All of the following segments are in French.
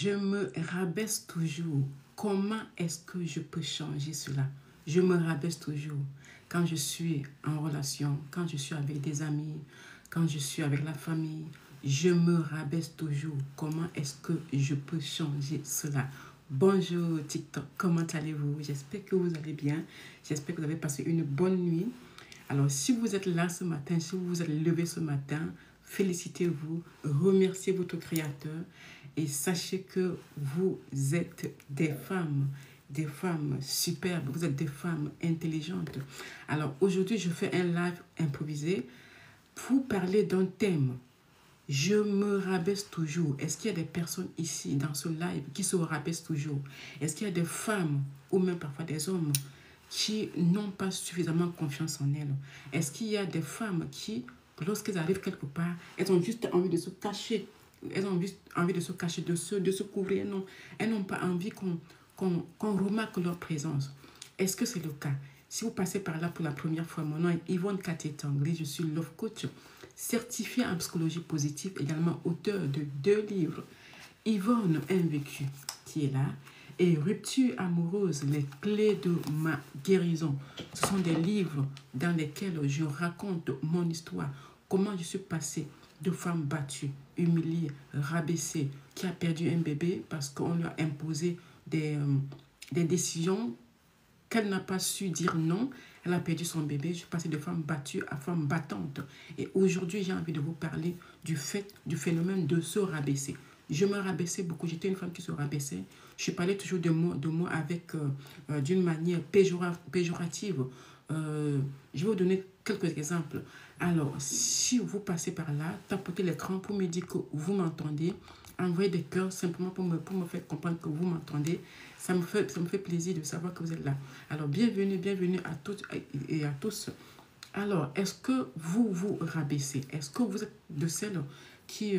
Je me rabaisse toujours. Comment est-ce que je peux changer cela? Je me rabaisse toujours. Quand je suis en relation, quand je suis avec des amis, quand je suis avec la famille, je me rabaisse toujours. Comment est-ce que je peux changer cela? Bonjour TikTok, comment allez-vous? J'espère que vous allez bien. J'espère que vous avez passé une bonne nuit. Alors, si vous êtes là ce matin, si vous vous êtes levé ce matin, félicitez-vous, remerciez votre Créateur et sachez que vous êtes des femmes superbes, vous êtes des femmes intelligentes. Alors, aujourd'hui, je fais un live improvisé pour parler d'un thème. Je me rabaisse toujours. Est-ce qu'il y a des personnes ici dans ce live qui se rabaissent toujours? Est-ce qu'il y a des femmes ou même parfois des hommes qui n'ont pas suffisamment confiance en elles? Est-ce qu'il y a des femmes qui, lorsqu'elles arrivent quelque part, elles ont juste envie de se cacher? Elles ont juste envie de se cacher, de se couvrir. Non, elles n'ont pas envie qu'on remarque leur présence. Est-ce que c'est le cas? Si vous passez par là pour la première fois, mon nom est Yvonne Katé-Tanglé, je suis love coach, certifiée en psychologie positive, également auteur de 2 livres. Yvonne Invécue, qui est là, et Rupture amoureuse, les clés de ma guérison. Ce sont des livres dans lesquels je raconte mon histoire, comment je suis passée de femme battue, humiliée, rabaissée, qui a perdu un bébé parce qu'on lui a imposé des décisions qu'elle n'a pas su dire non. Elle a perdu son bébé. Je suis passée de femme battue à femme battante. Et aujourd'hui, j'ai envie de vous parler du phénomène de se rabaisser. Je me rabaissais beaucoup. J'étais une femme qui se rabaissait. Je parlais toujours de moi avec d'une manière péjorative. Je vais vous donner quelques exemples. Alors, si vous passez par là, tapotez l'écran pour me dire que vous m'entendez. Envoyez des cœurs simplement pour me faire comprendre que vous m'entendez. Ça me fait plaisir de savoir que vous êtes là. Alors, bienvenue à toutes et à tous. Alors, est-ce que vous vous rabaissez? Est-ce que vous êtes de celles qui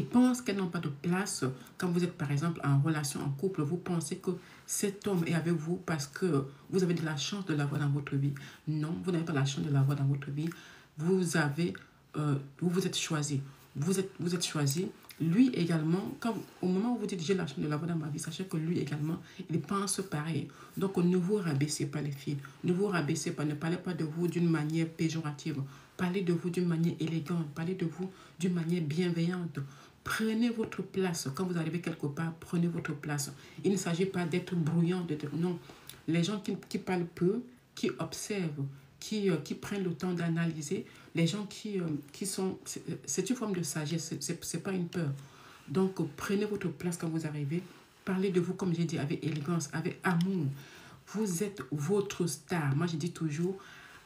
pensent qu'elles n'ont pas de place quand vous êtes par exemple en relation, en couple? Vous pensez que cet homme est avec vous parce que vous avez de la chance de l'avoir dans votre vie? Non, vous n'avez pas la chance de l'avoir dans votre vie. Vous vous êtes choisi. Vous êtes choisi. Lui également, au moment où vous dites j'ai la chance de l'avoir dans ma vie, sachez que lui également, il pense pareil. Donc ne vous rabaissez pas les filles. Ne vous rabaissez pas. Ne parlez pas de vous d'une manière péjorative. Parlez de vous d'une manière élégante. Parlez de vous d'une manière bienveillante. Prenez votre place. Quand vous arrivez quelque part, prenez votre place. Il ne s'agit pas d'être bruyant. Non. Les gens qui parlent peu, qui observent, qui prennent le temps d'analyser, les gens qui sont... C'est une forme de sagesse, c'est pas une peur. Donc, prenez votre place quand vous arrivez. Parlez de vous, comme j'ai dit, avec élégance, avec amour. Vous êtes votre star. Moi, je dis toujours,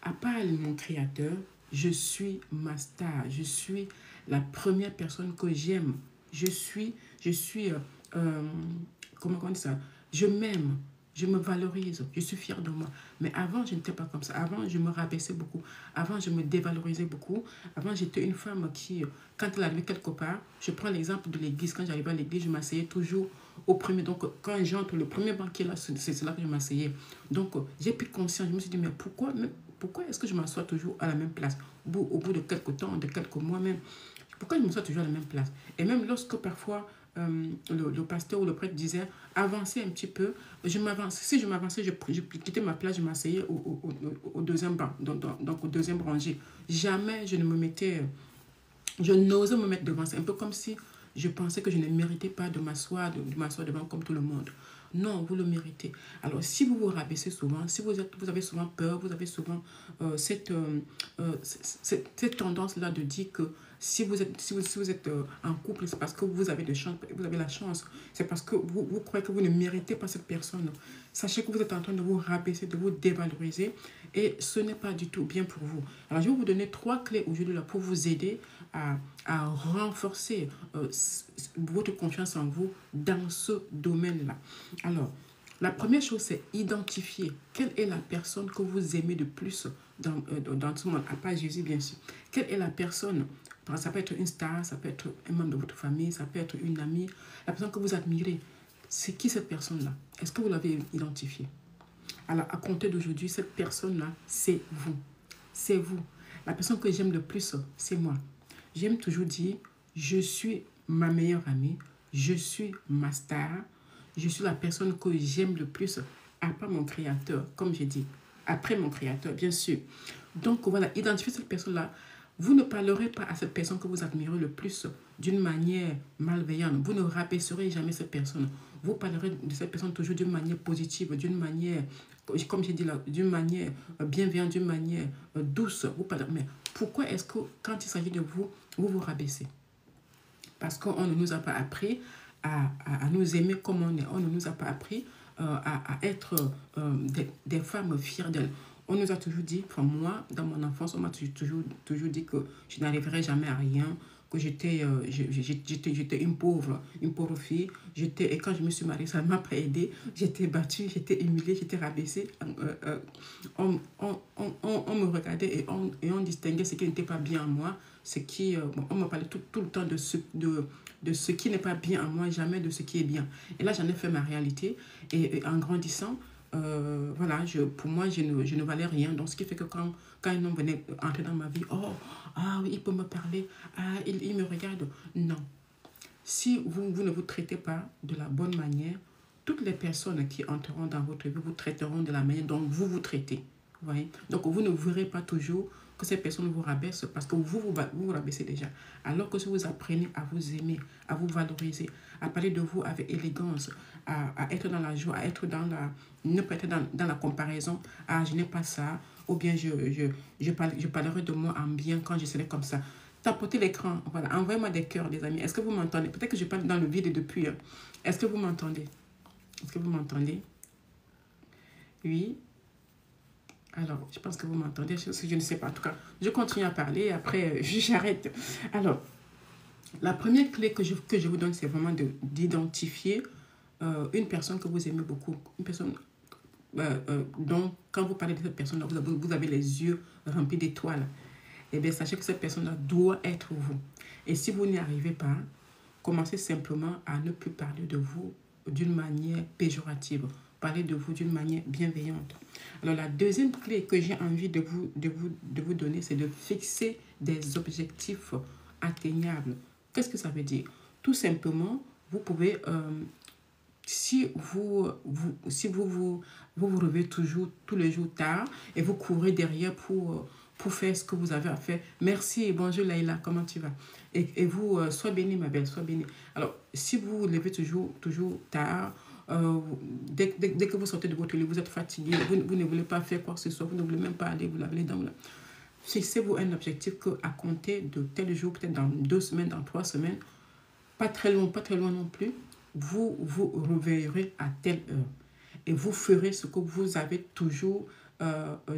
à part mon créateur, je suis ma star. Je suis la première personne que j'aime. Comment on dit ça? Je m'aime. Je me valorise, je suis fière de moi. Mais avant, je n'étais pas comme ça. Avant, je me rabaissais beaucoup. Avant, je me dévalorisais beaucoup. Avant, j'étais une femme qui, quand elle arrivait quelque part, je prends l'exemple de l'église. Quand j'arrivais à l'église, je m'asseyais toujours au premier. Donc, quand j'entre, le premier banc qui est là, c'est là que je m'asseyais. Donc, j'ai pris conscience. Je me suis dit, mais pourquoi est-ce que je m'assois toujours à la même place? Au bout de quelques temps, de quelques mois même, pourquoi je me sois toujours à la même place? Et même lorsque parfois... le pasteur ou le prêtre disait avancez un petit peu, je m'avance. Si je m'avançais, je quittais ma place, je m'asseyais au deuxième banc, donc au deuxième rangée. Jamais je n'osais me mettre devant. C'est un peu comme si je pensais que je ne méritais pas de m'asseoir devant comme tout le monde. Non, vous le méritez. Alors, si vous vous rabaissez souvent, si vous avez souvent peur, vous avez souvent cette tendance-là de dire que si vous êtes en couple, c'est parce que vous avez la chance. C'est parce que vous croyez que vous ne méritez pas cette personne. Sachez que vous êtes en train de vous rabaisser, de vous dévaloriser et ce n'est pas du tout bien pour vous. Alors, je vais vous donner 3 clés aujourd'hui pour vous aider à renforcer votre confiance en vous dans ce domaine-là. Alors, la première chose, c'est identifier quelle est la personne que vous aimez de plus dans ce monde, à part Jésus, bien sûr. Quelle est la personne? Ça peut être une star, ça peut être un membre de votre famille, ça peut être une amie, la personne que vous admirez. C'est qui cette personne-là? Est-ce que vous l'avez identifiée? Alors, à compter d'aujourd'hui, cette personne-là, c'est vous. C'est vous. La personne que j'aime le plus, c'est moi. J'aime toujours dire, je suis ma meilleure amie, Je suis ma star. Je suis la personne que j'aime le plus après mon créateur, comme j'ai dit. Après mon créateur, bien sûr. Donc voilà, identifiez cette personne-là. Vous ne parlerez pas à cette personne que vous admirez le plus d'une manière malveillante. Vous ne rabaisserez jamais cette personne. Vous parlerez de cette personne toujours d'une manière positive, d'une manière, comme j'ai dit là, d'une manière bienveillante, d'une manière douce. Vous parlerez. Mais pourquoi est-ce que quand il s'agit de vous, vous vous rabaissez? Parce qu'on ne nous a pas appris à nous aimer comme on est. On ne nous a pas appris à être des femmes fières d'elles. On nous a toujours dit, enfin moi, dans mon enfance, on m'a toujours dit que je n'arriverais jamais à rien, que j'étais une pauvre fille. Et quand je me suis mariée, ça ne m'a pas aidée. J'étais battue, j'étais humiliée, j'étais rabaissée. On me regardait et on distinguait ce qui n'était pas bien en moi. On me parlait tout le temps de ce qui n'est pas bien en moi, jamais de ce qui est bien. Et là, j'en ai fait ma réalité. Et en grandissant, voilà, pour moi, je ne valais rien. Donc, ce qui fait que quand un homme venait entrer dans ma vie, oh, ah oui, il peut me parler, ah, il me regarde. Non. Si vous ne vous traitez pas de la bonne manière, toutes les personnes qui entreront dans votre vie vous traiteront de la manière dont vous vous traitez. Vous voyez? Donc, vous ne verrez pas toujours que ces personnes vous rabaissent parce que vous rabaissez déjà. Alors que si vous apprenez à vous aimer, à vous valoriser, à parler de vous avec élégance, à être dans la joie, à être ne pas être dans la comparaison, ah, je n'ai pas ça, ou bien je parlerai de moi en bien quand je serai comme ça. Tapotez l'écran, voilà, envoyez-moi des cœurs, les amis. Est-ce que vous m'entendez? Peut-être que je parle dans le vide depuis. Est-ce que vous m'entendez? Est-ce que vous m'entendez? Oui. Alors, je pense que vous m'entendez. Je ne sais pas. En tout cas, je continue à parler. Après, j'arrête. Alors, la première clé que je vous donne, c'est vraiment d'identifier une personne que vous aimez beaucoup. Une personne dont, quand vous parlez de cette personne-là, vous avez les yeux remplis d'étoiles. Eh bien, sachez que cette personne-là doit être vous. Et si vous n'y arrivez pas, commencez simplement à ne plus parler de vous d'une manière péjorative. Parlez de vous d'une manière bienveillante. Alors, la deuxième clé que j'ai envie de vous donner, c'est de fixer des objectifs atteignables. Qu'est-ce que ça veut dire? Tout simplement, vous pouvez, si vous vous levez toujours, tous les jours tard, et vous courez derrière pour faire ce que vous avez à faire. Merci et bonjour Laïla, comment tu vas? Et vous, sois bénie ma belle, sois bénie. Alors, si vous vous levez toujours tard, dès que vous sortez de votre lit, vous êtes fatigué, vous ne voulez pas faire quoi que ce soit, vous ne voulez même pas aller vous laver les dents. Fixez-vous un objectif qu'à compter de tel jour, peut-être dans 2 semaines, dans 3 semaines, pas très loin non plus, vous vous réveillerez à telle heure. Et vous ferez ce que vous avez toujours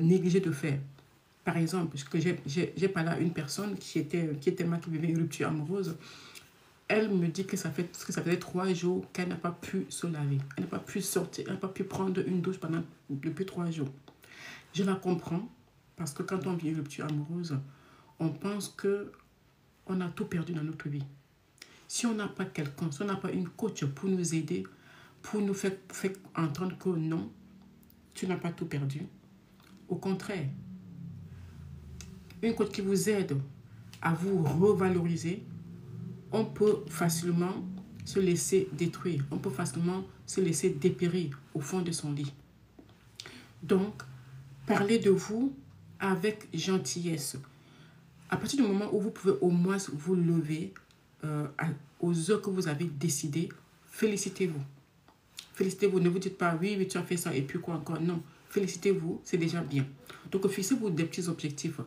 négligé de faire. Par exemple, parce que j'ai parlé à une personne qui vivait une rupture amoureuse. Elle me dit que ça faisait 3 jours qu'elle n'a pas pu se laver. Elle n'a pas pu sortir, elle n'a pas pu prendre une douche depuis 3 jours. Je la comprends parce que quand on vit une rupture amoureuse, on pense qu'on a tout perdu dans notre vie. Si on n'a pas quelqu'un, si on n'a pas une coach pour nous aider, pour nous faire entendre que non, tu n'as pas tout perdu. Au contraire, une coach qui vous aide à vous revaloriser, on peut facilement se laisser détruire. On peut facilement se laisser dépérir au fond de son lit. Donc, parlez de vous avec gentillesse. À partir du moment où vous pouvez au moins vous lever aux heures que vous avez décidé, félicitez-vous. Félicitez-vous. Ne vous dites pas, oui, tu as fait ça et puis quoi encore. Non, félicitez-vous, c'est déjà bien. Donc, fixez-vous des petits objectifs.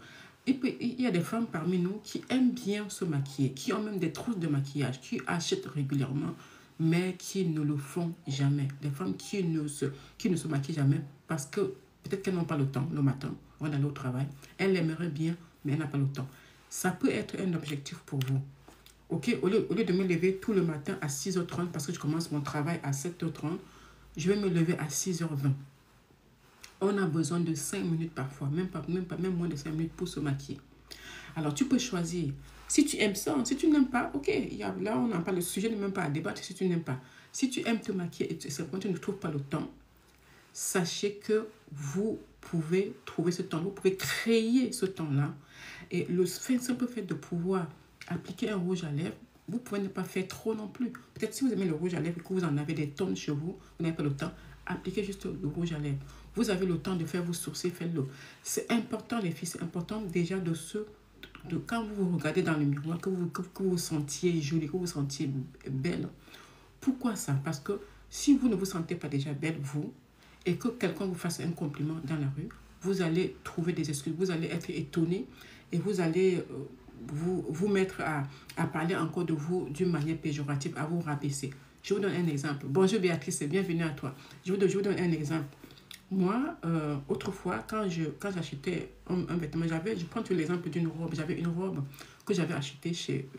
Il y a des femmes parmi nous qui aiment bien se maquiller, qui ont même des trousses de maquillage, qui achètent régulièrement, mais qui ne le font jamais. Des femmes qui ne se maquillent jamais parce que peut-être qu'elles n'ont pas le temps le matin, avant d'aller au travail. Elles l'aimeraient bien, mais elles n'ont pas le temps. Ça peut être un objectif pour vous. Ok, au lieu de me lever tout le matin à 6h30 parce que je commence mon travail à 7h30, je vais me lever à 6h20. On a besoin de 5 minutes parfois, même moins de 5 minutes pour se maquiller. Alors, tu peux choisir. Si tu aimes ça, si tu n'aimes pas, ok, là, on n'en parle, le sujet n'est même pas à débattre si tu n'aimes pas. Si tu aimes te maquiller et simplement tu ne trouves pas le temps, sachez que vous pouvez trouver ce temps, vous pouvez créer ce temps-là. Et le simple fait de pouvoir appliquer un rouge à lèvres, vous pouvez ne pas faire trop non plus. Peut-être si vous aimez le rouge à lèvres et que vous en avez des tonnes chez vous, vous n'avez pas le temps, appliquez juste le rouge à lèvres. Vous avez le temps de faire vos sourcils, faites-le. C'est important, les filles, c'est important déjà quand vous vous regardez dans le miroir, que vous sentiez jolie, que vous sentiez belle. Pourquoi ça? Parce que si vous ne vous sentez pas déjà belle, vous, et que quelqu'un vous fasse un compliment dans la rue, vous allez trouver des excuses, vous allez être étonné et vous allez vous mettre à parler encore de vous d'une manière péjorative, à vous rabaisser. Je vous donne un exemple. Bonjour Béatrice, bienvenue à toi. Je vous donne un exemple. Moi, autrefois, quand j'achetais un vêtement, je prends l'exemple d'une robe. J'avais une robe que j'avais achetée chez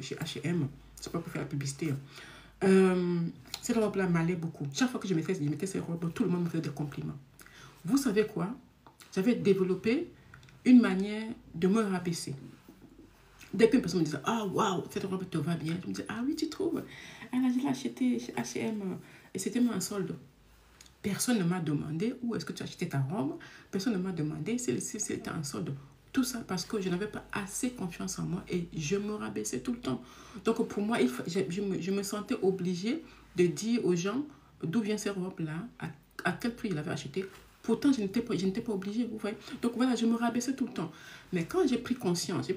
H&M. C'est pas pour faire la publicité. Cette robe-là m'allait beaucoup. Chaque fois que je mettais ces robes, tout le monde me faisait des compliments. Vous savez quoi? J'avais développé une manière de me rabaisser. Dès qu'une personne me disait, ah, waouh, cette robe te va bien, je me disais, ah oui, tu trouves? Alors, je l'ai achetée chez H&M et c'était moi en solde. Personne ne m'a demandé où est-ce que tu as acheté ta robe. Personne ne m'a demandé si c'était en solde. Tout ça parce que je n'avais pas assez confiance en moi et je me rabaissais tout le temps. Donc pour moi, je me sentais obligée de dire aux gens d'où vient ces robes-là, à quel prix il avait acheté. Pourtant, je n'étais pas obligée, vous voyez. Donc voilà, je me rabaissais tout le temps. Mais quand j'ai pris conscience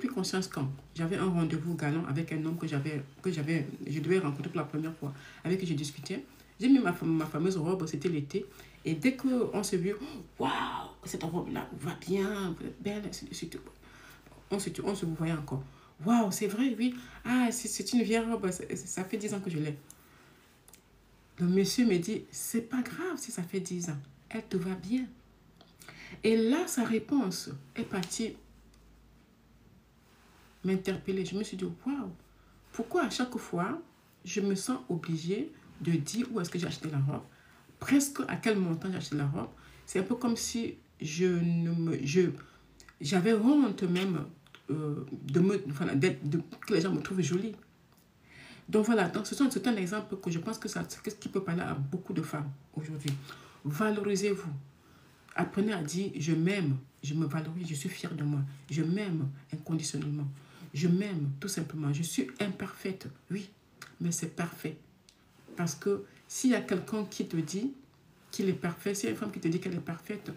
quand j'avais un rendez-vous galant avec un homme que je devais rencontrer pour la première fois, avec qui je discutais. J'ai mis ma fameuse robe, c'était l'été. Et dès qu'on s'est vu, waouh, cette robe-là va bien, vous êtes belle, on se voyait encore. Waouh, c'est vrai, oui. Ah, c'est une vieille robe, ça fait 10 ans que je l'ai. Le monsieur me dit, c'est pas grave si ça fait 10 ans, elle te va bien. Et là, sa réponse est partie m'interpeller. Je me suis dit, waouh, pourquoi à chaque fois, je me sens obligée de dire où est-ce que j'ai acheté la robe, presque à quel montant j'ai acheté la robe. C'est un peu comme si j'avais honte même que les gens me trouvent jolie. Donc voilà, donc c'est un exemple que je pense que qui peut parler à beaucoup de femmes aujourd'hui. Valorisez-vous. Apprenez à dire je m'aime, je me valorise, je suis fière de moi. Je m'aime inconditionnellement. Je m'aime tout simplement. Je suis imparfaite, oui, mais c'est parfait. Parce que s'il y a quelqu'un qui te dit qu'il est parfait, s'il y a une femme qui te dit qu'elle est parfaite,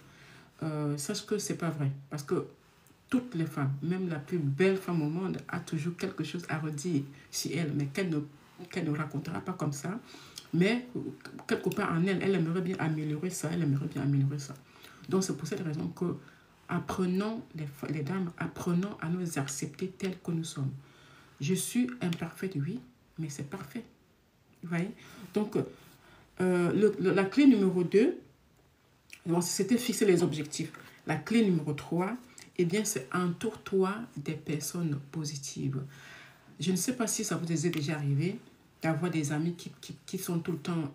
sache que ce n'est pas vrai. Parce que toutes les femmes, même la plus belle femme au monde, a toujours quelque chose à redire sur elle, mais qu'elle ne racontera pas comme ça. Mais quelque part en elle, elle aimerait bien améliorer ça, Donc c'est pour cette raison que apprenons, les dames, apprenons à nous accepter telles que nous sommes. Je suis imparfaite, oui, mais c'est parfait. Vous voyez? Donc, la clé numéro 2, c'était fixer les objectifs. La clé numéro 3, eh bien, c'est entoure-toi des personnes positives. Je ne sais pas si ça vous est déjà arrivé d'avoir des amis qui sont tout le temps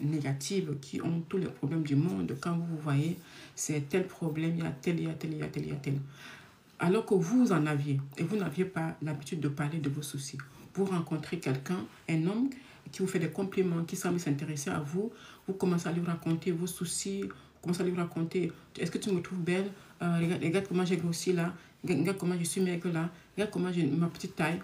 négatives, qui ont tous les problèmes du monde. Quand vous voyez, c'est tel problème, il y a tel. Alors que vous en aviez, et vous n'aviez pas l'habitude de parler de vos soucis. Vous rencontrez quelqu'un, un homme, qui vous fait des compliments, qui semble s'intéresser à vous, vous commencez à lui raconter vos soucis, vous commencez à lui raconter, est-ce que tu me trouves belle, regarde comment j'ai grossi là, regarde comment je suis maigre là, regarde comment j'ai ma petite taille.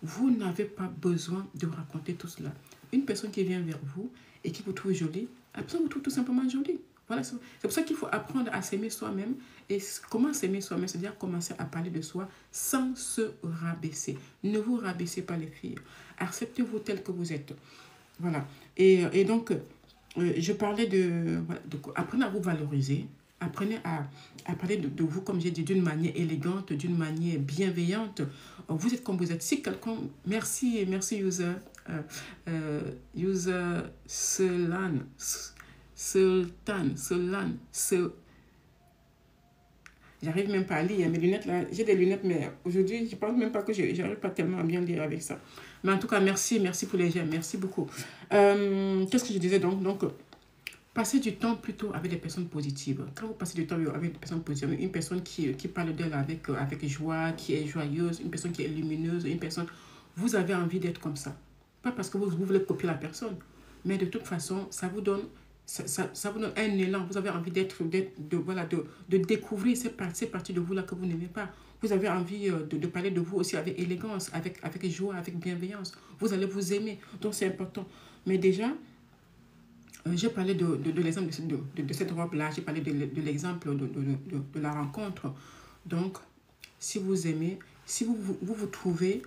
Vous n'avez pas besoin de raconter tout cela. Une personne qui vient vers vous et qui vous trouve jolie, la personne vous trouve tout simplement jolie. Voilà, c'est pour ça qu'il faut apprendre à s'aimer soi-même. Et comment s'aimer soi-même? C'est-à-dire commencer à parler de soi sans se rabaisser. Ne vous rabaissez pas, les filles. Acceptez-vous tel que vous êtes. Voilà. Et donc, je parlais apprenez à vous valoriser. Apprenez à parler de vous, comme j'ai dit, d'une manière élégante, d'une manière bienveillante. Vous êtes comme vous êtes. Si quelqu'un... Merci user. User Sultan. J'arrive même pas à lire. Mes lunettes là, j'ai des lunettes, mais aujourd'hui, je pense même pas que j'arrive pas tellement à bien lire avec ça. Mais en tout cas, merci pour les j'aime. Merci beaucoup. Qu'est-ce que je disais donc? Donc, passez du temps plutôt avec des personnes positives. Quand vous passez du temps avec des personnes positives, une personne qui parle d'elle avec joie, qui est joyeuse, une personne qui est lumineuse, une personne... Vous avez envie d'être comme ça. Pas parce que vous voulez copier la personne, mais de toute façon, ça vous donne un élan. Vous avez envie de découvrir ces parties de vous là que vous n'aimez pas. Vous avez envie de parler de vous aussi avec élégance, avec joie, avec bienveillance. Vous allez vous aimer. Donc, c'est important. Mais déjà, j'ai parlé de l'exemple de cette robe-là. J'ai parlé de l'exemple de la rencontre. Donc, si vous aimez, si vous trouvez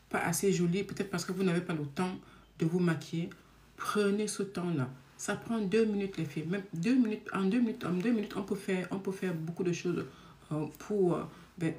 pas assez jolie, peut-être parce que vous n'avez pas le temps de vous maquiller, prenez ce temps-là. Ça prend 2 minutes, les filles. Même 2 minutes, en 2 minutes, on peut faire beaucoup de choses pour, ben,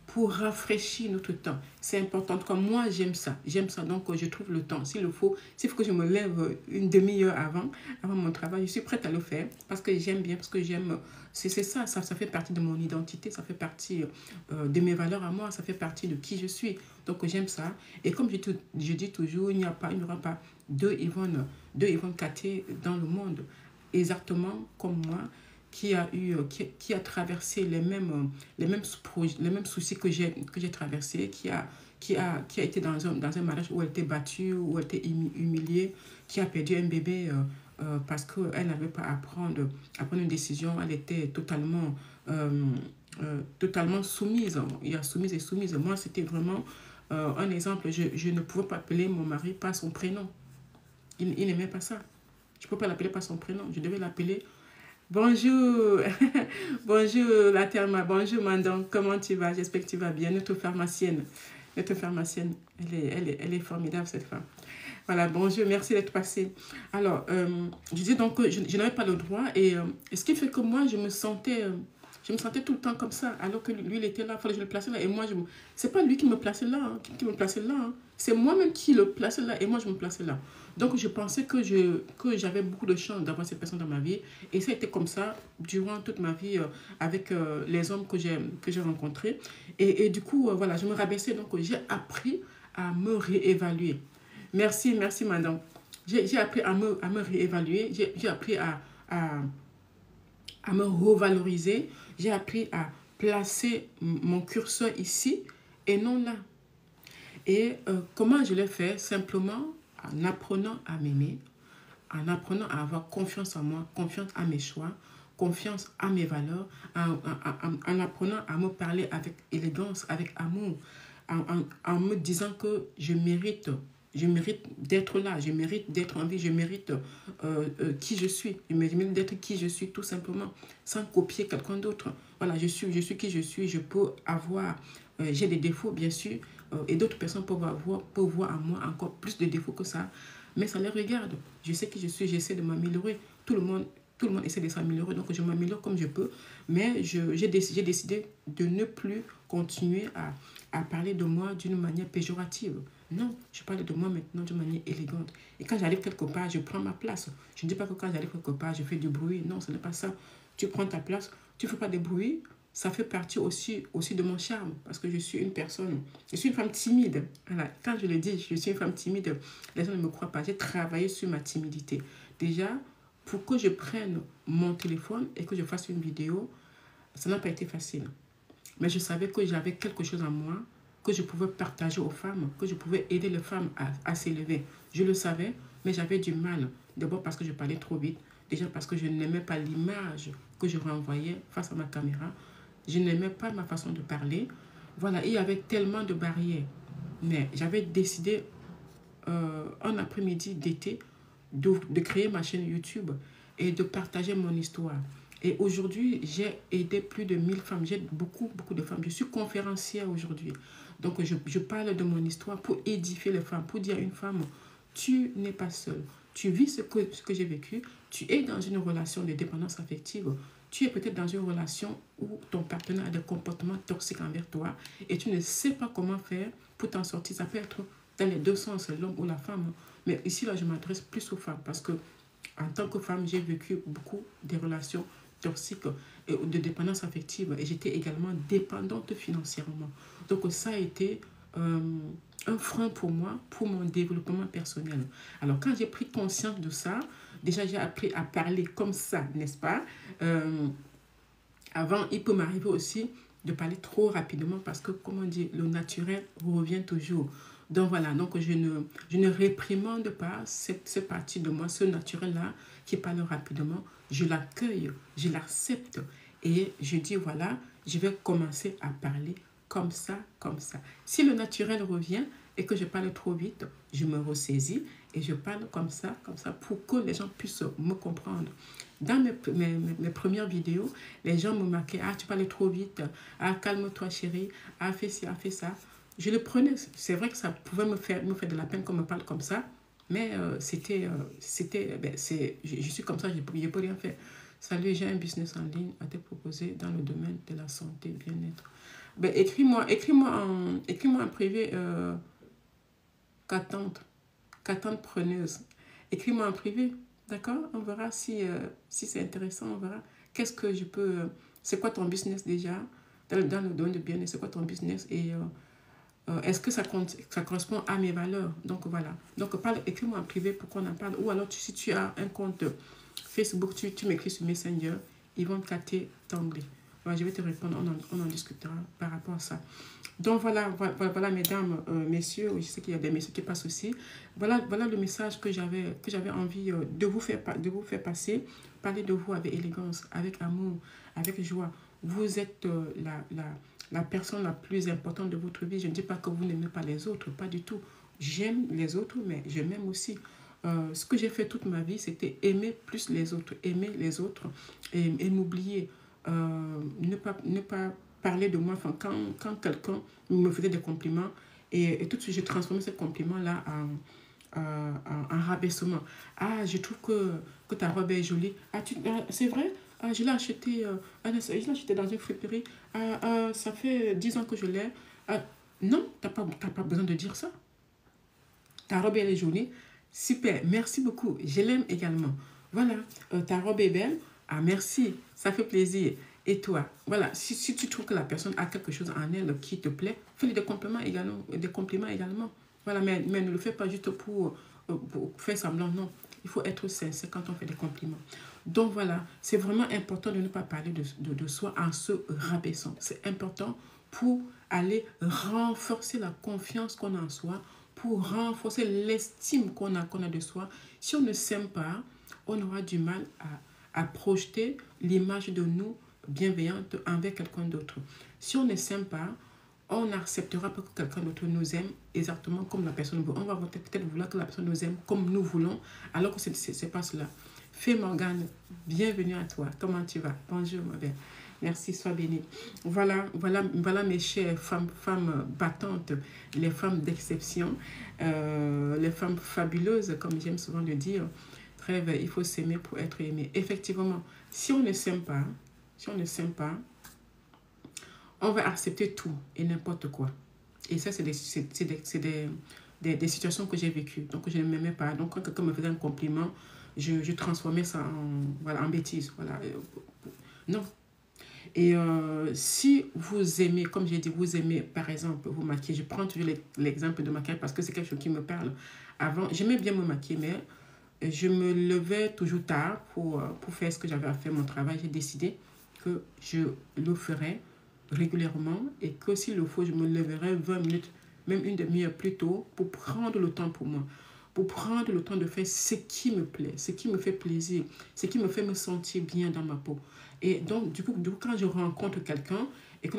pour rafraîchir notre temps. C'est important. En tout cas, moi, j'aime ça. J'aime ça. Donc, je trouve le temps. S'il faut que je me lève une demi-heure avant mon travail, je suis prête à le faire parce que j'aime bien, parce que j'aime. C'est ça, ça fait partie de mon identité, ça fait partie de mes valeurs à moi, ça fait partie de qui je suis. Donc, j'aime ça. Et comme je dis toujours, il n'y aura pas deux Yvonne Katé dans le monde, exactement comme moi, qui a traversé les mêmes soucis que j'ai traversés, qui a été dans un mariage où elle était battue, où elle était humiliée, qui a perdu un bébé parce qu'elle n'avait pas à prendre une décision. Elle était totalement soumise. Il y a soumise et soumise. Moi, c'était vraiment un exemple. Je ne pouvais pas appeler mon mari par son prénom. Il n'aimait pas ça. Je ne peux pas l'appeler par son prénom. Je devais l'appeler bonjour. Bonjour la Therma. Bonjour Mandon. Comment tu vas? J'espère que tu vas bien. Notre pharmacienne. Elle est formidable, cette femme. Voilà, bonjour, merci d'être passé. Alors, je disais donc que je n'avais pas le droit et ce qui fait que moi, je me sentais tout le temps comme ça, alors que lui, il était là, il fallait que je le plaçais là. Et moi, c'est pas lui qui me plaçait là, qui me plaçait là. Hein. C'est moi-même qui le plaçais là et moi, je me plaçais là. Donc, je pensais que j'avais beaucoup de chance d'avoir cette personne dans ma vie. Et ça a été comme ça durant toute ma vie avec les hommes que j'ai rencontrés. Et du coup, voilà, je me rabaissais. Donc, j'ai appris à me réévaluer. Merci, madame. J'ai appris à me réévaluer. J'ai appris à me revaloriser. J'ai appris à placer mon curseur ici et non là. Et comment je l'ai fait? Simplement en apprenant à m'aimer, en apprenant à avoir confiance en moi, confiance à mes choix, confiance à mes valeurs, en apprenant à me parler avec élégance, avec amour, en me disant que je mérite d'être là, je mérite d'être en vie, je mérite qui je suis, je mérite d'être qui je suis tout simplement, sans copier quelqu'un d'autre. Voilà, je suis qui je suis, je peux avoir, j'ai des défauts bien sûr, et d'autres personnes peuvent voir en moi encore plus de défauts que ça, mais ça les regarde. Je sais qui je suis, j'essaie de m'améliorer. Tout le monde essaie de s'améliorer, donc je m'améliore comme je peux, mais j'ai décidé de ne plus continuer à parler de moi d'une manière péjorative. Non, je parle de moi maintenant d'une manière élégante. Et quand j'arrive quelque part, je prends ma place. Je ne dis pas que quand j'arrive quelque part, je fais du bruit. Non, ce n'est pas ça. Tu prends ta place, tu ne fais pas de bruit. Ça fait partie aussi de mon charme parce que je suis une femme timide. Voilà. Quand je le dis, je suis une femme timide, les gens ne me croient pas. J'ai travaillé sur ma timidité. Déjà, pour que je prenne mon téléphone et que je fasse une vidéo, ça n'a pas été facile. Mais je savais que j'avais quelque chose en moi que je pouvais partager aux femmes, que je pouvais aider les femmes à s'élever. Je le savais, mais j'avais du mal. D'abord parce que je parlais trop vite. Déjà parce que je n'aimais pas l'image que je renvoyais face à ma caméra. Je n'aimais pas ma façon de parler. Voilà, il y avait tellement de barrières. Mais j'avais décidé un après-midi d'été de créer ma chaîne YouTube et de partager mon histoire. Et aujourd'hui, j'ai aidé plus de 1000 femmes. J'aide beaucoup de femmes. Je suis conférencière aujourd'hui. Donc, je parle de mon histoire pour édifier les femmes, pour dire à une femme, tu n'es pas seule. Tu vis ce que j'ai vécu. Tu es dans une relation de dépendance affective. Tu es peut-être dans une relation où ton partenaire a des comportements toxiques envers toi et tu ne sais pas comment faire pour t'en sortir. Ça peut être dans les deux sens, l'homme ou la femme. Mais ici, là, je m'adresse plus aux femmes parce que en tant que femme, j'ai vécu beaucoup de relations toxiques et de dépendance affective et j'étais également dépendante financièrement. Donc ça a été un frein pour moi, pour mon développement personnel. Alors quand j'ai pris conscience de ça, déjà j'ai appris à parler comme ça, n'est-ce pas? Avant, il peut m'arriver aussi de parler trop rapidement parce que, comme on dit, le naturel revient toujours. Donc voilà, donc je ne réprimande pas cette partie de moi, ce naturel-là qui parle rapidement. Je l'accueille, je l'accepte et je dis voilà, je vais commencer à parler comme ça, comme ça. Si le naturel revient et que je parle trop vite, je me ressaisis et je parle comme ça, pour que les gens puissent me comprendre. Dans mes premières vidéos, les gens me marquaient, ah, tu parles trop vite, ah, calme-toi chérie, ah, fais ci, ah, fais ça. Je le prenais, c'est vrai que ça pouvait me faire de la peine qu'on me parle comme ça, mais je suis comme ça, je ne peux rien faire. Salut, j'ai un business en ligne à te proposer dans le domaine de la santé, bien-être. Ben, écris-moi en privé, qu'attente preneuse. Écris-moi en privé, d'accord? On verra si c'est intéressant, on verra. Qu'est-ce que je peux... c'est quoi ton business déjà? Dans le domaine de bien-être, c'est quoi ton business? Et est-ce que ça correspond à mes valeurs? Donc voilà. Donc écris-moi en privé pour qu'on en parle. Ou alors si tu as un compte Facebook, tu m'écris sur Messenger, ils vont capter d'anglais. Voilà, je vais te répondre, on en discutera par rapport à ça. Donc voilà, mesdames, messieurs, je sais qu'il y a des messieurs qui passent aussi. Voilà le message que j'avais envie de vous faire passer. Parler de vous avec élégance, avec amour, avec joie. Vous êtes la personne la plus importante de votre vie. Je ne dis pas que vous n'aimez pas les autres, pas du tout. J'aime les autres, mais je m'aime aussi. Ce que j'ai fait toute ma vie, c'était aimer plus les autres, et m'oublier. Ne pas parler de moi, enfin, quand quelqu'un me faisait des compliments, et tout de suite, je transformais ces compliments-là en rabaissement. Ah, je trouve que ta robe est jolie. Ah, c'est vrai? Ah, je l'ai acheté dans une friperie. Ça fait 10 ans que je l'ai. Ah, non, t'as pas besoin de dire ça. Ta robe, elle est jolie. Super, merci beaucoup. Je l'aime également. Voilà, ta robe est belle. Ah, merci, ça fait plaisir. Et toi, voilà, si tu trouves que la personne a quelque chose en elle qui te plaît, fais-lui des compliments également. Voilà, mais ne le fais pas juste pour faire semblant, non. Il faut être sincère quand on fait des compliments. Donc voilà, c'est vraiment important de ne pas parler de soi en se rabaissant. C'est important pour aller renforcer la confiance qu'on a en soi, pour renforcer l'estime qu'on a de soi. Si on ne s'aime pas, on aura du mal à projeter l'image de nous bienveillante envers quelqu'un d'autre. Si on ne s'aime pas, on n'acceptera pas que quelqu'un d'autre nous aime exactement comme la personne veut. On va peut-être vouloir que la personne nous aime comme nous voulons, alors que ce n'est pas cela. Fée Morgane, bienvenue à toi. Comment tu vas? Bonjour, ma belle. Merci, sois bénie. Voilà mes chères femmes battantes, les femmes d'exception, les femmes fabuleuses, comme j'aime souvent le dire. Trêve, il faut s'aimer pour être aimé. Effectivement, si on ne s'aime pas, on va accepter tout et n'importe quoi. Et ça, c'est des situations que j'ai vécues. Donc, je ne m'aimais pas. Donc, quand quelqu'un me faisait un compliment, je transformais ça en bêtise. Voilà. Non. Et si vous aimez, comme j'ai dit, vous aimez, par exemple, vous maquiller. Je prends toujours l'exemple de maquillage parce que c'est quelque chose qui me parle. Avant, j'aimais bien me maquiller, mais je me levais toujours tard pour faire ce que j'avais à faire, mon travail. J'ai décidé que je le ferais régulièrement et que s'il le faut, je me leverai 20 minutes, même une demi-heure plus tôt pour prendre le temps pour moi, pour prendre le temps de faire ce qui me plaît, ce qui me fait plaisir, ce qui me fait me sentir bien dans ma peau. Et donc, du coup quand je rencontre quelqu'un et que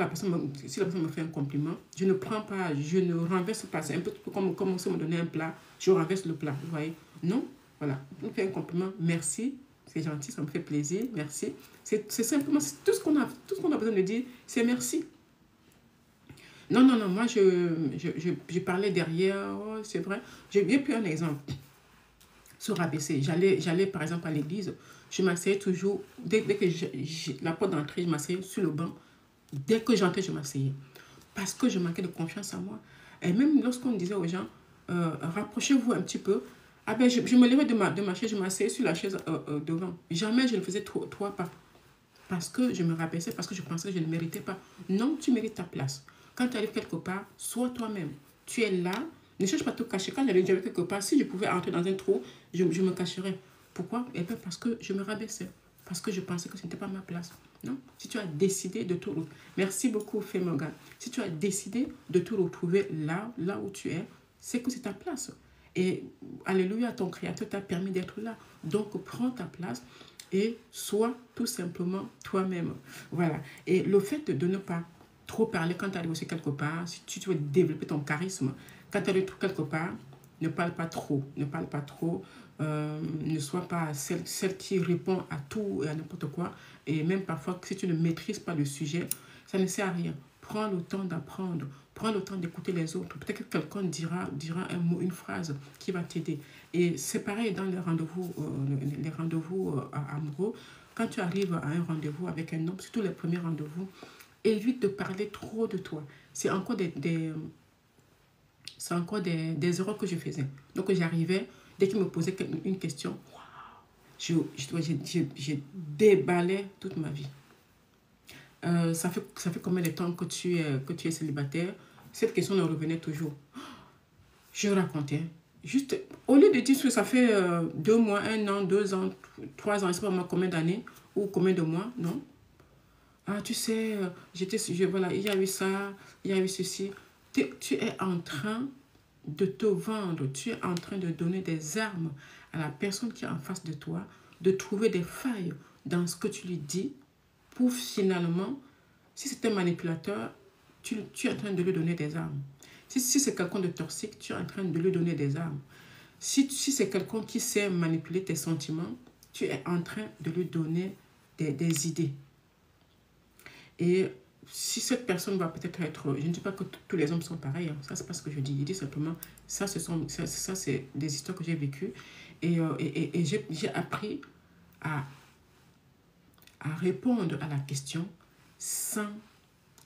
si la personne me fait un compliment, je ne prends pas, je ne renverse pas. C'est un peu comme si on me donnait un plat, je renverse le plat, vous voyez? Non, voilà, on me fait un compliment, merci, c'est gentil, ça me fait plaisir, merci. C'est simplement tout ce qu'on a besoin de dire, c'est merci. Non, moi je parlais derrière, oh, c'est vrai. J'ai bien pris un exemple. Se rabaisser. J'allais par exemple à l'église, je m'asseyais toujours, dès que la porte d'entrée, je m'asseyais sur le banc. Dès que j'entrais, je m'asseyais. Parce que je manquais de confiance en moi. Et même lorsqu'on disait aux gens, rapprochez-vous un petit peu, ah ben, je me levais de ma chaise, je m'asseyais sur la chaise devant. Jamais je ne faisais trois pas. Parce que je me rabaissais, parce que je pensais que je ne méritais pas. Non, tu mérites ta place. Quand tu arrives quelque part, sois toi-même. Tu es là, ne cherche pas à te cacher. Quand j'allais quelque part, si je pouvais entrer dans un trou, je me cacherais. Pourquoi? Eh bien, parce que je me rabaissais. Parce que je pensais que ce n'était pas ma place. Non? Si tu as décidé de tout... Merci beaucoup, Fée Morgane. Si tu as décidé de te retrouver là où tu es, c'est que c'est ta place. Et alléluia, ton Créateur t'a permis d'être là. Donc, prends ta place. et sois tout simplement toi-même. Voilà. Et le fait de ne pas trop parler quand tu arrives aussi quelque part, si tu veux développer ton charisme, quand tu arrives quelque part, ne parle pas trop. Ne parle pas trop. Ne sois pas celle qui répond à tout et à n'importe quoi. Et même parfois, si tu ne maîtrises pas le sujet, ça ne sert à rien. Prends le temps d'apprendre. Prends le temps d'écouter les autres. Peut-être que quelqu'un dira un mot, une phrase qui va t'aider. Et c'est pareil dans les rendez-vous amoureux. Quand tu arrives à un rendez-vous avec un homme, surtout les premiers rendez-vous, évite de parler trop de toi. C'est encore c'est encore des erreurs que je faisais. Donc j'arrivais, dès qu'il me posait une question, j'ai déballé toute ma vie. Ça fait combien de temps que tu es célibataire? Cette question me revenait toujours. Je racontais. Juste, au lieu de dire que ça fait 2 mois, 1 an, 2 ans, 3 ans, je ne sais pas moi combien d'années ou combien de mois, non. Ah, tu sais, voilà, il y a eu ça, il y a eu ceci. Tu es en train de te vendre, tu es en train de donner des armes à la personne qui est en face de toi, de trouver des failles dans ce que tu lui dis pour finalement, si c'est un manipulateur, tu es en train de lui donner des armes. Si c'est quelqu'un de toxique, tu es en train de lui donner des armes. Si c'est quelqu'un qui sait manipuler tes sentiments, tu es en train de lui donner des idées. Et si cette personne va peut-être être... Je ne dis pas que tous les hommes sont pareils, hein. Ça, c'est pas ce que je dis. Je dis simplement, ça c'est des histoires que j'ai vécues. Et j'ai appris à répondre à la question sans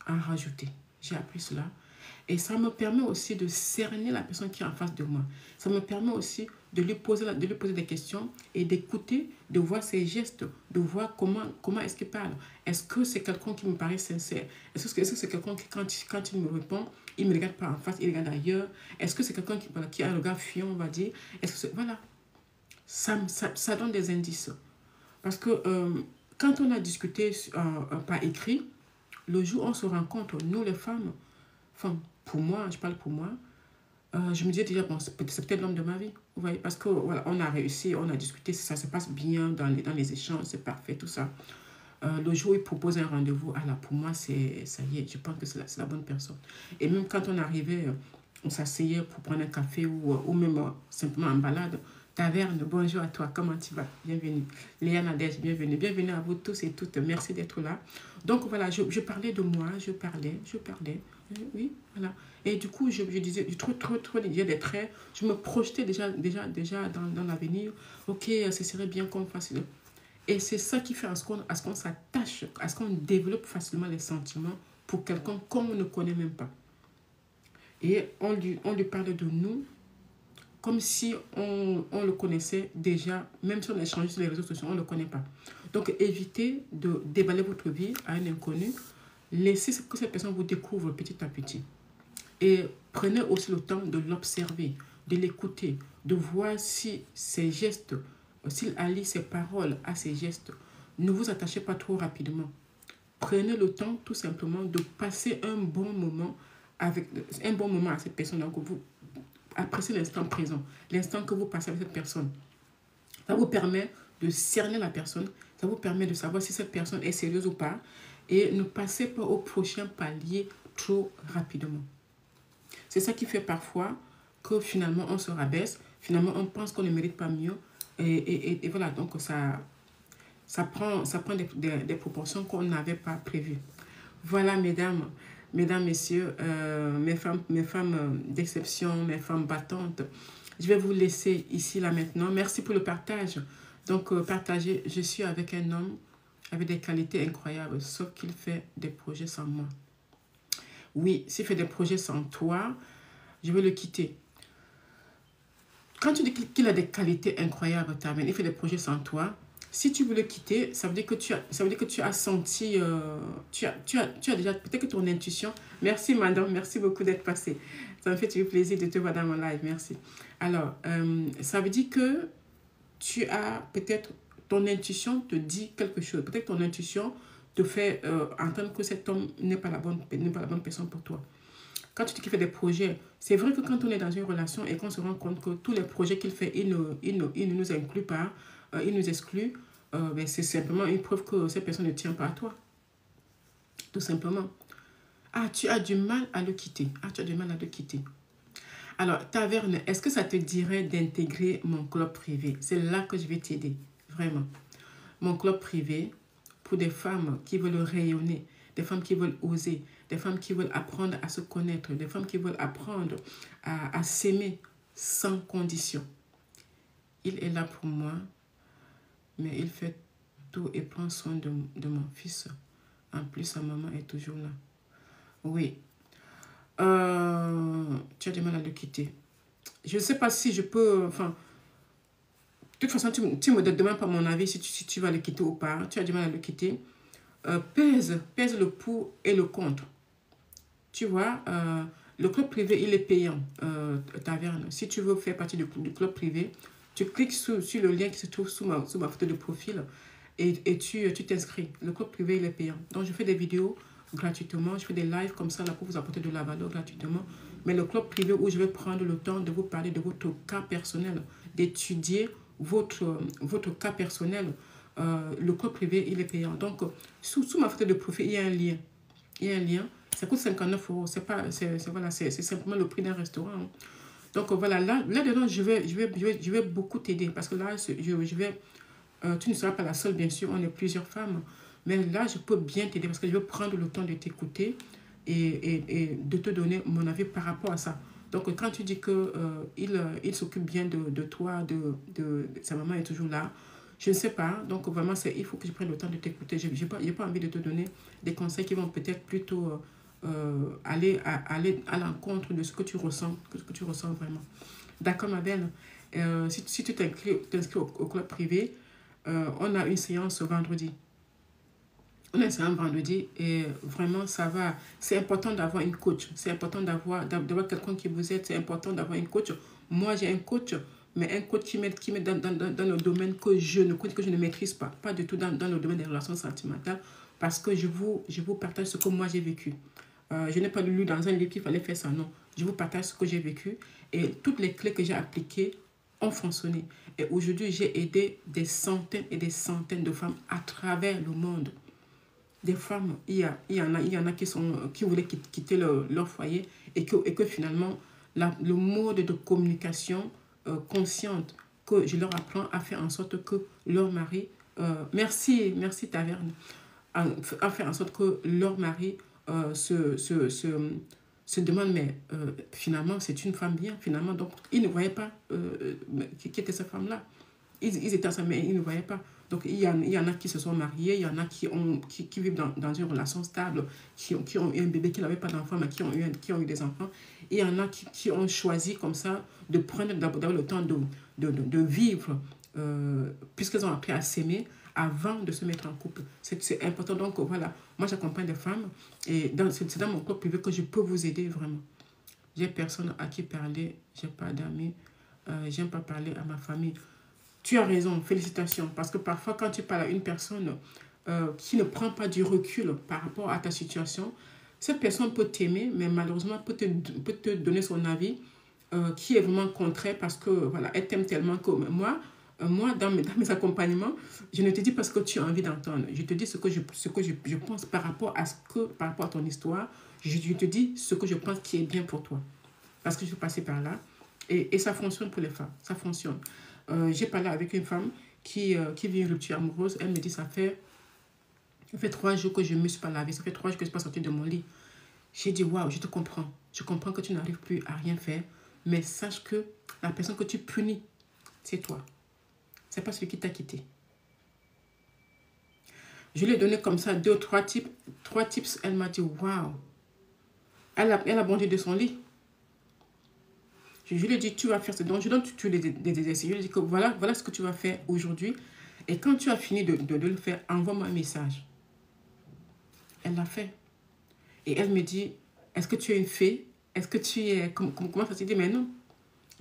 en rajouter. J'ai appris cela. Et ça me permet aussi de cerner la personne qui est en face de moi. Ça me permet aussi de lui poser des questions et d'écouter, de voir ses gestes, de voir comment est-ce qu'il parle. Est-ce que c'est quelqu'un qui me paraît sincère? Est-ce que c'est quelqu'un qui, quand il me répond, il ne me regarde pas en face, il regarde ailleurs? Est-ce que c'est quelqu'un qui a un regard fuyant, on va dire? Voilà, ça donne des indices. Parce que quand on a discuté par écrit, le jour où on se rencontre, nous les femmes, enfin, pour moi, je parle pour moi, je me disais déjà, bon, c'est peut-être l'homme de ma vie. Vous voyez, parce que voilà, on a réussi, on a discuté, ça se passe bien dans les échanges, c'est parfait, tout ça. Le jour où il propose un rendez-vous, alors pour moi, ça y est, je pense que c'est la bonne personne. Et même quand on arrivait, on s'asseyait pour prendre un café ou même simplement en balade. Taverne, bonjour à toi, comment tu vas? Bienvenue. Léa Nadège, bienvenue. Bienvenue à vous tous et toutes, merci d'être là. Donc voilà, je parlais de moi, je parlais, oui, voilà. Et du coup, je disais, trop des traits, je me projetais déjà dans l'avenir. Ok, ce serait bien qu'on fasse... Et c'est ça qui fait à ce qu'on s'attache, à ce qu'on développe facilement les sentiments pour quelqu'un qu'on ne connaît même pas. Et on lui parle de nous comme si on le connaissait déjà, même si on a échangé sur les réseaux sociaux, on ne le connaît pas. Donc, évitez de déballer votre vie à un inconnu. Laissez que cette personne vous découvre petit à petit. Et prenez aussi le temps de l'observer, de l'écouter, de voir si ses gestes, s'il allie ses paroles à ses gestes. Ne vous attachez pas trop rapidement. Prenez le temps tout simplement de passer un bon moment à cette personne. Donc, vous appréciez l'instant présent, l'instant que vous passez avec cette personne. Ça vous permet de cerner la personne, ça vous permet de savoir si cette personne est sérieuse ou pas et ne passez pas au prochain palier trop rapidement. C'est ça qui fait parfois que finalement on se rabaisse, finalement on pense qu'on ne mérite pas mieux et voilà, donc ça prend des proportions qu'on n'avait pas prévues. Voilà, mesdames, messieurs, mes femmes d'exception, mes femmes battantes. Je vais vous laisser ici, là, maintenant. Merci pour le partage. Donc, partagez. Je suis avec un homme avec des qualités incroyables, sauf qu'il fait des projets sans moi. Oui, s'il fait des projets sans toi, je vais le quitter. Quand tu dis qu'il a des qualités incroyables, il fait des projets sans toi, si tu veux le quitter, ça veut dire que tu as senti, tu as déjà, peut-être que ton intuition, merci madame, merci beaucoup d'être passée. Ça me fait du plaisir de te voir dans mon live, merci. Alors, ça veut dire que tu as peut-être, ton intuition te dit quelque chose. Peut-être ton intuition te fait entendre que cet homme n'est pas la bonne personne pour toi. Quand tu dis qu'il fait des projets, c'est vrai que quand on est dans une relation et qu'on se rend compte que tous les projets qu'il fait, il ne nous inclut pas, il nous exclut, ben, c'est simplement une preuve que cette personne ne tient pas à toi. Tout simplement. Ah, tu as du mal à le quitter. Ah, tu as du mal à le quitter. Alors, Taverne, est-ce que ça te dirait d'intégrer mon club privé? C'est là que je vais t'aider, vraiment. Mon club privé, pour des femmes qui veulent rayonner, des femmes qui veulent oser, des femmes qui veulent apprendre à se connaître, des femmes qui veulent apprendre à s'aimer sans condition. Il est là pour moi, mais il fait tout et prend soin de mon fils. En plus, sa maman est toujours là. Oui. Tu as du mal à le quitter. Je ne sais pas si je peux... Enfin, de toute façon, tu me demandes pas mon avis si tu vas le quitter ou pas. Tu as du mal à le quitter. Pèse le pour et le contre. Tu vois, le club privé, il est payant, Taverne. Si tu veux faire partie du club privé, tu cliques sur le lien qui se trouve sous ma photo de profil et tu t'inscris. Le club privé, il est payant. Donc, je fais des vidéos gratuitement. Je fais des lives comme ça là, pour vous apporter de la valeur gratuitement. Mais le club privé où je vais prendre le temps de vous parler de votre cas personnel, d'étudier votre cas personnel, le club privé, il est payant. Donc, sous ma photo de profil, il y a un lien. Il y a un lien. Ça coûte 59 euros. C'est simplement le prix d'un restaurant. Hein. Donc, voilà, là-dedans, je vais beaucoup t'aider. Parce que là, tu ne seras pas la seule, bien sûr. On est plusieurs femmes. Mais là, je peux bien t'aider parce que je vais prendre le temps de t'écouter et de te donner mon avis par rapport à ça. Donc, quand tu dis que il s'occupe bien de toi, sa maman est toujours là, je ne sais pas. Donc, vraiment, il faut que je prenne le temps de t'écouter. Je n'ai pas envie de te donner des conseils qui vont peut-être plutôt aller à l'encontre de ce que tu ressens, vraiment. D'accord, ma belle. Si tu t'inscris au club privé, on a une séance vendredi. On est un vendredi et vraiment ça va. C'est important d'avoir une coach. C'est important d'avoir quelqu'un qui vous aide. C'est important d'avoir une coach. Moi, j'ai un coach, mais un coach qui m'aide dans le domaine que je ne maîtrise pas. Pas du tout dans le domaine des relations sentimentales parce que je vous partage ce que moi j'ai vécu. Je n'ai pas lu dans un livre qu'il fallait faire ça, non. Je vous partage ce que j'ai vécu et toutes les clés que j'ai appliquées ont fonctionné. Et aujourd'hui, j'ai aidé des centaines et des centaines de femmes à travers le monde. Des femmes, il y en a qui voulaient quitter leur foyer et que finalement, le mode de communication consciente que je leur apprends a fait en sorte que leur mari, merci Taverne, a fait en sorte que leur mari se demande, mais finalement, c'est une femme bien, finalement. Donc, ils ne voyaient pas qui était cette femme-là. Ils étaient ensemble, mais ils ne voyaient pas. Donc, il y en a qui se sont mariés, il y en a qui vivent dans une relation stable, qui ont eu un bébé, qui n'avaient pas d'enfant, mais qui ont eu des enfants. Et il y en a qui ont choisi comme ça de prendre d'abord le temps de vivre, puisqu'elles ont appris à s'aimer avant de se mettre en couple. C'est important. Donc, voilà, moi, j'accompagne des femmes et c'est dans mon club privé que je peux vous aider vraiment. J'ai personne à qui parler, j'ai pas d'amis, j'aime pas parler à ma famille. Tu as raison, félicitations. Parce que parfois, quand tu parles à une personne qui ne prend pas du recul par rapport à ta situation, cette personne peut t'aimer, mais malheureusement peut te donner son avis qui est vraiment contraire parce que voilà, elle t'aime tellement que moi dans mes accompagnements, je ne te dis pas ce que tu as envie d'entendre. Je te dis ce que je pense par rapport à ton histoire. Je te dis ce que je pense qui est bien pour toi. Parce que je suis passée par là. Et ça fonctionne pour les femmes. Ça fonctionne. J'ai parlé avec une femme qui vit une rupture amoureuse. Elle me dit, ça fait 3 jours que je ne me suis pas lavée. Ça fait 3 jours que je ne suis pas sortie de mon lit. J'ai dit, waouh, je te comprends. Je comprends que tu n'arrives plus à rien faire. Mais sache que la personne que tu punis, c'est toi. C'est pas celui qui t'a quitté. Je lui ai donné comme ça 2 ou 3 tips. 3 tips, elle m'a dit, waouh. Elle a bondi de son lit. Je lui ai dit, tu vas faire ça. Donc, je donne des exercices. Je lui ai dit que voilà ce que tu vas faire aujourd'hui. Et quand tu as fini de le faire, envoie-moi un message. Elle l'a fait. Et elle me dit, est-ce que tu es une fée? Est-ce que tu es... Comment ça s'est dit? Mais non,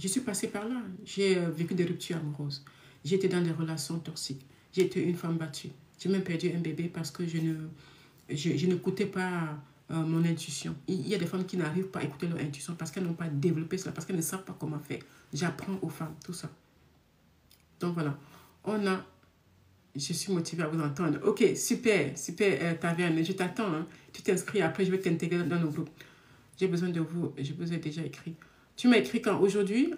je suis passée par là. J'ai vécu des ruptures amoureuses. J'ai été dans des relations toxiques. J'ai été une femme battue. J'ai même perdu un bébé parce que je n'écoutais pas mon intuition. Il y a des femmes qui n'arrivent pas à écouter leur intuition parce qu'elles n'ont pas développé cela, parce qu'elles ne savent pas comment faire. J'apprends aux femmes tout ça. Donc voilà, on a Je suis motivée à vous entendre. Ok, super, super, Taverne. Je t'attends. Hein. Tu t'inscris, après je vais t'intégrer dans le groupe. J'ai besoin de vous. Je vous ai déjà écrit. Tu m'as écrit quand? Aujourd'hui?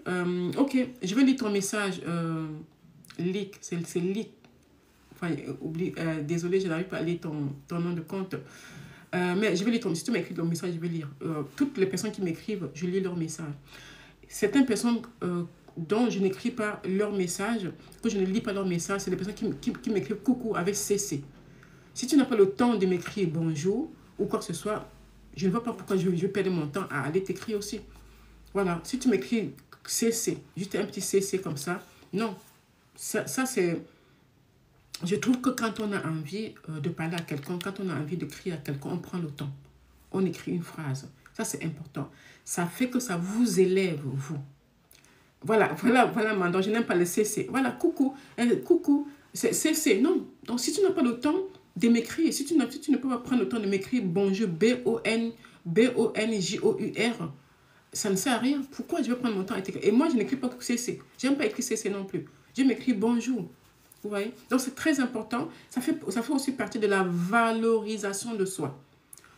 Ok, je vais lire ton message. Leak, c'est Leak. Enfin, oublie, désolé, je n'arrive pas à lire ton nom de compte. Mais je vais lire ton... Si tu m'écris ton message, je vais lire. Toutes les personnes qui m'écrivent, je lis leur message. Certaines personnes dont je n'écris pas leur message, que je ne lis pas leur message, c'est des personnes qui m'écrivent coucou avec CC. Si tu n'as pas le temps de m'écrire bonjour ou quoi que ce soit, je ne vois pas pourquoi je vais perdre mon temps à aller t'écrire aussi. Voilà, si tu m'écris CC, juste un petit CC comme ça, non. Ça c'est... Je trouve que quand on a envie de parler à quelqu'un, quand on a envie de crier à quelqu'un, on prend le temps. On écrit une phrase. Ça, c'est important. Ça fait que ça vous élève, vous. Voilà, Mandon, je n'aime pas le CC. Voilà, coucou, coucou, c'est CC. Non, donc si tu n'as pas le temps de m'écrire, si tu ne peux pas prendre le temps de m'écrire bonjour, BONJOUR, ça ne sert à rien. Pourquoi je vais prendre mon temps à t'écrire? Et moi, je n'écris pas CC. Je n'aime pas écrire CC non plus. Je m'écris bonjour. Vous voyez? Donc, c'est très important. Ça fait aussi partie de la valorisation de soi.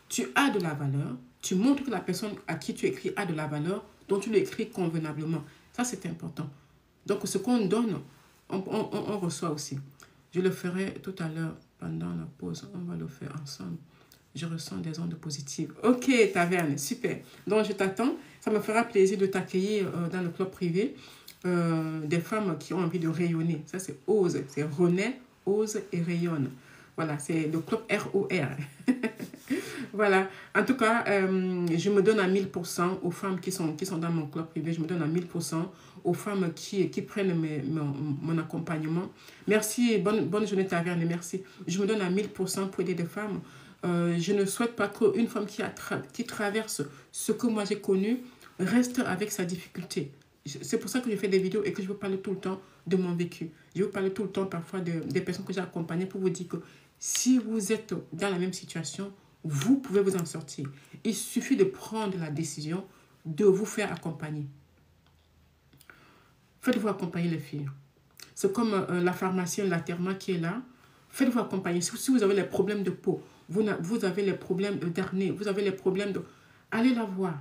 Tu as de la valeur. Tu montres que la personne à qui tu écris a de la valeur, dont tu l'écris convenablement. Ça, c'est important. Donc, ce qu'on donne, on reçoit aussi. Je le ferai tout à l'heure pendant la pause. On va le faire ensemble. Je ressens des ondes positives. Ok, Taverne, super. Donc, je t'attends. Ça me fera plaisir de t'accueillir dans le club privé. Des femmes qui ont envie de rayonner. Ça, c'est Ose. C'est Renaît, Ose et Rayonne. Voilà, c'est le club ROR. Voilà. En tout cas, je me donne à 1000% aux femmes qui sont dans mon club privé. Je me donne à 1000% aux femmes qui prennent mon accompagnement. Merci. Bonne journée, Taverne. Merci. Je me donne à 1000% pour aider des femmes. Je ne souhaite pas qu'une femme qui traverse ce que moi j'ai connu reste avec sa difficulté. C'est pour ça que je fais des vidéos et que je veux parler tout le temps de mon vécu. Je veux parler tout le temps parfois des personnes que j'ai accompagnées pour vous dire que si vous êtes dans la même situation, vous pouvez vous en sortir. Il suffit de prendre la décision de vous faire accompagner. Faites-vous accompagner les filles. C'est comme la pharmacienne, la therma qui est là. Faites-vous accompagner. Si vous avez les problèmes de peau, vous avez les problèmes d'acné, vous avez les problèmes de... Allez la voir.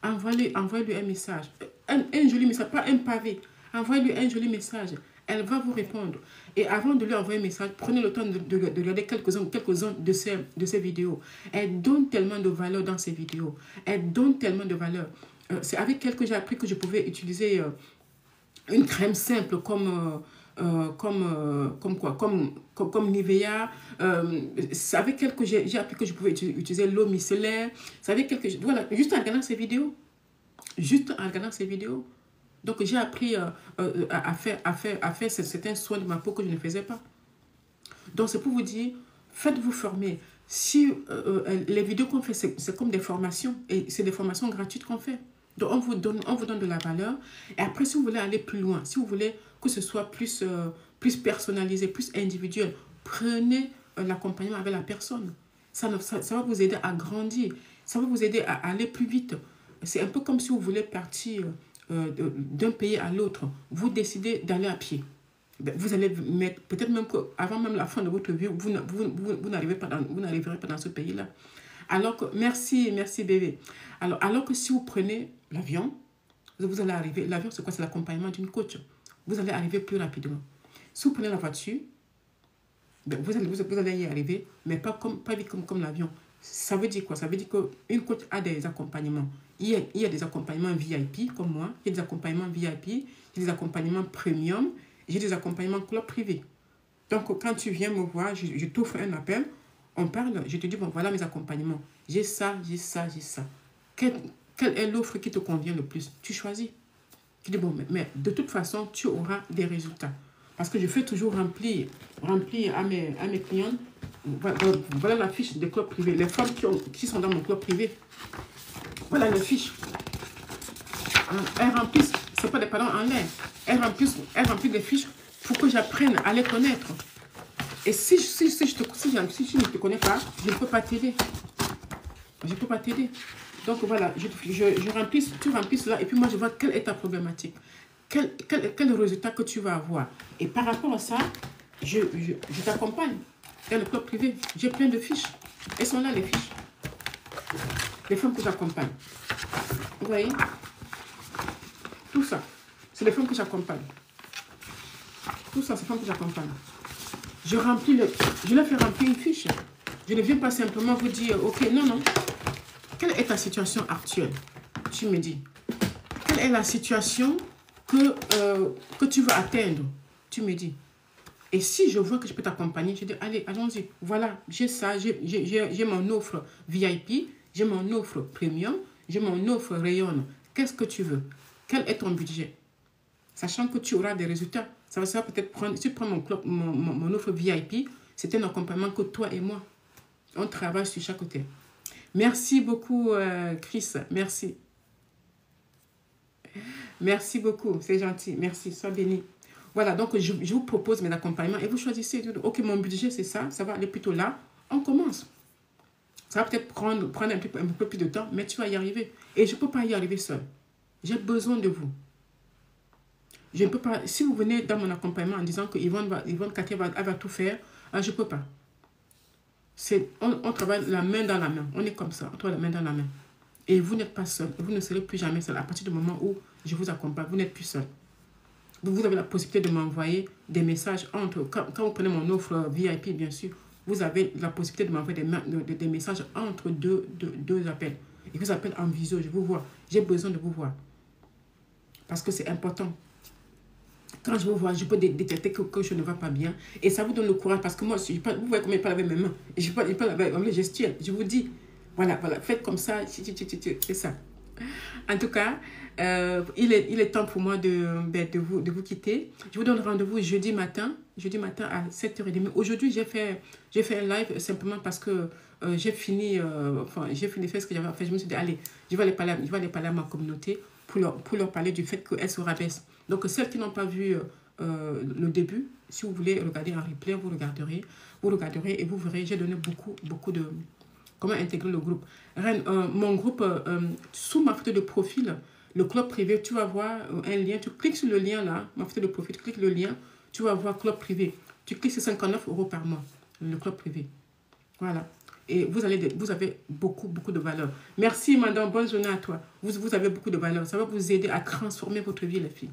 Envoyez-lui un message. Un joli message, pas un pavé. Envoyez-lui un joli message. Elle va vous répondre. Et avant de lui envoyer un message, prenez le temps de regarder quelques-unes de ces vidéos. Elle donne tellement de valeur dans ces vidéos. Elle donne tellement de valeur. C'est avec elle que j'ai appris que je pouvais utiliser une crème simple comme Nivea. C'est avec elle que j'ai appris que je pouvais utiliser l'eau micellaire. C'est avec elle que voilà, juste en regardant ces vidéos. Juste en regardant ces vidéos. Donc, j'ai appris à faire certains soins de ma peau que je ne faisais pas. Donc, c'est pour vous dire, faites-vous former. Si les vidéos qu'on fait, c'est comme des formations. Et c'est des formations gratuites qu'on fait. Donc, on vous donne de la valeur. Et après, si vous voulez aller plus loin, si vous voulez que ce soit plus personnalisé, plus individuel, prenez l'accompagnement avec la personne. Ça va vous aider à grandir. Ça va vous aider à aller plus vite. C'est un peu comme si vous voulez partir d'un pays à l'autre. Vous décidez d'aller à pied. Vous allez mettre, peut-être même qu'avant même la fin de votre vie, vous n'arriverez pas dans ce pays-là. Alors que, merci bébé. Alors que si vous prenez l'avion, vous allez arriver, l'avion c'est quoi? C'est l'accompagnement d'une coach. Vous allez arriver plus rapidement. Si vous prenez la voiture, vous allez y arriver, mais pas vite comme l'avion. Ça veut dire quoi? Ça veut dire qu'une coach a des accompagnements. Il y a des accompagnements VIP comme moi, il y a des accompagnements VIP, il y a des accompagnements premium, j'ai des accompagnements club privé. Donc, quand tu viens me voir, je t'offre un appel, on parle, je te dis, bon, voilà mes accompagnements. J'ai ça. Quelle est l'offre qui te convient le plus? Tu choisis. Tu dis, bon, mais de toute façon, tu auras des résultats. Parce que je fais toujours remplir à mes clients. Voilà la fiche des clubs privés. Les femmes qui sont dans mon club privé. Voilà la fiche. Elles remplissent, c'est pas des parents en l'air. Elles remplissent des fiches pour que j'apprenne à les connaître. Et si je ne te connais pas, je ne peux pas t'aider. Je ne peux pas t'aider. Donc voilà, je remplis, tu remplis cela et puis moi je vois quelle est ta problématique. Quel résultat que tu vas avoir. Et par rapport à ça, je t'accompagne dans le club privé. J'ai plein de fiches. Elles sont là, les fiches. Les femmes que j'accompagne. Vous voyez? Tout ça, c'est les femmes que j'accompagne. Tout ça, c'est les femmes que j'accompagne. Je leur fais remplir une fiche. Je ne viens pas simplement vous dire, ok, non, non. Quelle est ta situation actuelle? Tu me dis. Quelle est la situation que tu veux atteindre? Tu me dis. Et si je vois que je peux t'accompagner, je dis, allez, allons-y. Voilà, j'ai ça, j'ai mon offre VIP, j'ai mon offre premium, j'ai mon offre rayonne. Qu'est-ce que tu veux? Quel est ton budget? Sachant que tu auras des résultats. Ça va peut-être prendre, si tu prends mon offre VIP, c'est un accompagnement que toi et moi. On travaille sur chaque côté. Merci beaucoup, Chris. Merci. Merci beaucoup, c'est gentil. Merci, sois béni. Voilà, donc je vous propose mes accompagnements et vous choisissez. Ok, mon budget, c'est ça, ça va aller plutôt là. On commence. Ça va peut-être prendre un peu plus de temps, mais tu vas y arriver. Et je ne peux pas y arriver seul. J'ai besoin de vous. Je ne peux pas, si vous venez dans mon accompagnement en disant que Yvonne Katia elle va tout faire, je ne peux pas. On travaille la main dans la main. On est comme ça, on travaille la main dans la main. Et vous n'êtes pas seul. Vous ne serez plus jamais seul. À partir du moment où je vous accompagne, vous n'êtes plus seul. Vous avez la possibilité de m'envoyer des messages entre... Quand vous prenez mon offre VIP, bien sûr, vous avez la possibilité de m'envoyer des messages entre deux appels. Et vous appelez en visio, je vous vois. J'ai besoin de vous voir. Parce que c'est important. Quand je vous vois, je peux détecter que je ne vais pas bien. Et ça vous donne le courage. Parce que moi, vous voyez comment je parle avec mes mains. Je parle avec les gestuels. Je vous dis, voilà, faites comme ça. C'est ça. En tout cas, il est temps pour moi de vous quitter. Je vous donne rendez-vous jeudi matin à 7h30. Aujourd'hui, j'ai fait un live simplement parce que j'ai fini de faire ce que j'avais à faire. Je me suis dit, allez, je vais aller parler à ma communauté pour leur parler du fait qu'elle se rabaisse. Donc, celles qui n'ont pas vu le début, si vous voulez regarder en replay, vous regarderez et vous verrez, j'ai donné beaucoup de... Comment intégrer le groupe. Reine, mon groupe, sous ma photo de profil, le club privé, tu vas voir un lien. Tu cliques sur le lien là, ma photo de profil, tu cliques le lien, tu vas voir club privé. Tu cliques sur 59 € par mois, le club privé. Voilà. Et vous avez beaucoup de valeur. Merci, madame. Bonne journée à toi. Vous avez beaucoup de valeur. Ça va vous aider à transformer votre vie, les filles.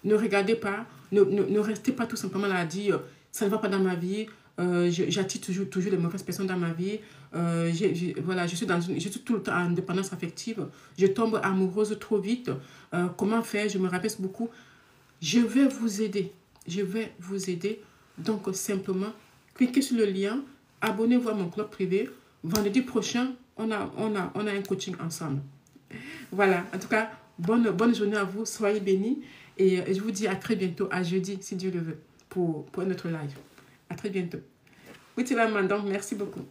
Ne regardez pas, ne restez pas tout simplement là à dire, ça ne va pas dans ma vie. J'attire toujours les mauvaises personnes dans ma vie. Voilà, je suis tout le temps en dépendance affective. Je tombe amoureuse trop vite. Comment faire? Je me rabaisse beaucoup. Je vais vous aider. Donc, simplement, cliquez sur le lien. Abonnez-vous à mon club privé. Vendredi prochain, on a un coaching ensemble. Voilà, en tout cas, bonne journée à vous. Soyez bénis. Et je vous dis à très bientôt, à jeudi, si Dieu le veut, pour notre live. À très bientôt. Oui, c'est là, madame. Merci beaucoup.